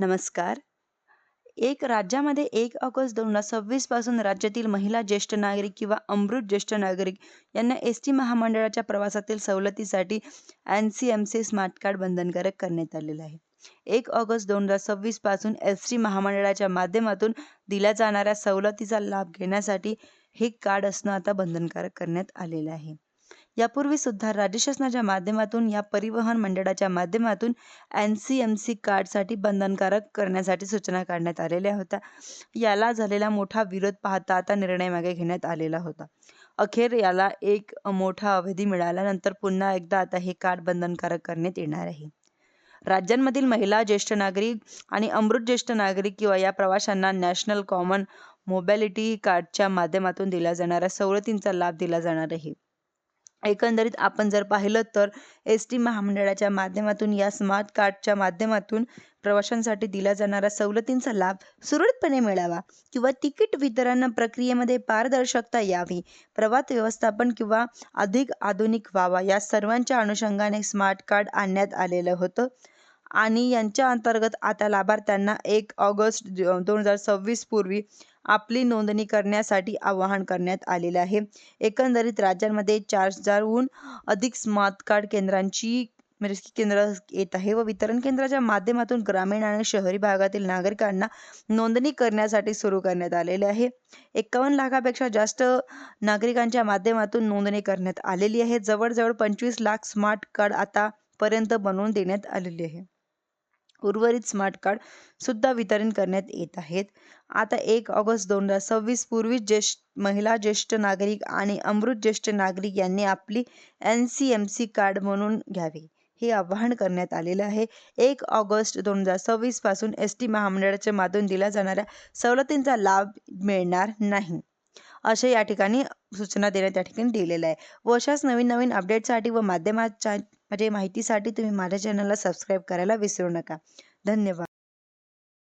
नमस्कार. राज्यामध्ये 1 ऑगस्ट 2026 पासून राज्यातील महिला ज्येष्ठ नागरिक किंवा अमृत ज्येष्ठ नागरिक यांना एस-टी महामंडळाच्या प्रवासातील सवलतीसाठी एन-सी-एम-सी स्मार्ट कार्ड बंधनकारक करण्यात आलेलं आहे. 1 ऑगस्ट 2026 पासून एस-टी महामंडळाच्या माध्यमातून दिल्या जाणाऱ्या सवलतीचा लाभ घेण्यासाठी हे कार्ड असणं आता बंधनकारक करण्यात आलेलं आहे. यापूर्वी सुद्धा राज्य शासनाच्या माध्यमातून या परिवहन मंडळाच्या माध्यमातून एन-सी-एम-सी कार्डसाठी बंधनकारक करण्यासाठी सूचना काढण्यात आलेल्या होत्या. याला झालेला मोठा विरोध पाहता आता निर्णय मागे घेण्यात आलेला होता. अखेर याला एक मोठा अवधी मिळाल्यानंतर पुन्हा एकदा आता हे कार्ड बंधनकारक करण्यात येणार आहे. राज्यांमधील महिला ज्येष्ठ नागरिक आणि अमृत ज्येष्ठ नागरिक किंवा या प्रवाशांना नॅशनल कॉमन मोबॅलिटी कार्डच्या माध्यमातून दिल्या जाणाऱ्या सवलतींचा लाभ दिला जाणार आहे. एकंदरीत आपण जर पाहिलं तर एस-टी महामंडळाच्या माध्यमातून या स्मार्ट कार्डच्या माध्यमातून प्रवाशांसाठी दिल्या जाणाऱ्या सवलतींचा लाभ सुरळीतपणे मिळावा किंवा तिकीट वितरण प्रक्रियेमध्ये पारदर्शकता यावी, प्रवास व्यवस्थापन किंवा अधिक आधुनिक व्हावा या सर्वांच्या अनुषंगाने स्मार्ट कार्ड आणण्यात आलेलं होतं. आणि यांच्या अंतर्गत आता लाभार्थ्यांना 1 ऑगस्ट 2026 पूर्वी आपली नोंदणी करण्यासाठी आवाहन करण्यात आलेलं आहे. एकंदरीत राज्यांमध्ये 4000हून अधिक स्मार्ट कार्ड केंद्र येत आहे व वितरण केंद्राच्या माध्यमातून ग्रामीण आणि शहरी भागातील नागरिकांना नोंदणी करण्यासाठी सुरू करण्यात आलेले आहे. 51 लाखापेक्षा जास्त नागरिकांच्या माध्यमातून नोंदणी करण्यात आलेली आहे. जवळजवळ 25 लाख स्मार्ट कार्ड आतापर्यंत बनवून देण्यात आलेली आहे. उर्वरित स्मार्ट कार्ड सुद्धा वितरण करण्यात येत आहेत. आता 1 ऑगस्ट 2026 पूर्वी महिला ज्येष्ठ नागरिक आणि अमृत ज्येष्ठ नागरिक यांनी आपली एन-सी-एम-सी कार्ड म्हणून घ्यावे, हे आवाहन करण्यात आलेलं आहे. 1 ऑगस्ट 2026 पासून एस-टी महामंडळाच्या माध्यमातून दिल्या जाणाऱ्या सवलतींचा लाभ मिळणार नाही, असे या ठिकाणी सूचना देण्यात या ठिकाणी दिलेलं आहे. व अशाच नवीन अपडेटसाठी व माध्यमाच्या माहितीसाठी तुम्ही माझ्या चॅनलला सबस्क्राईब करायला विसरू नका. धन्यवाद.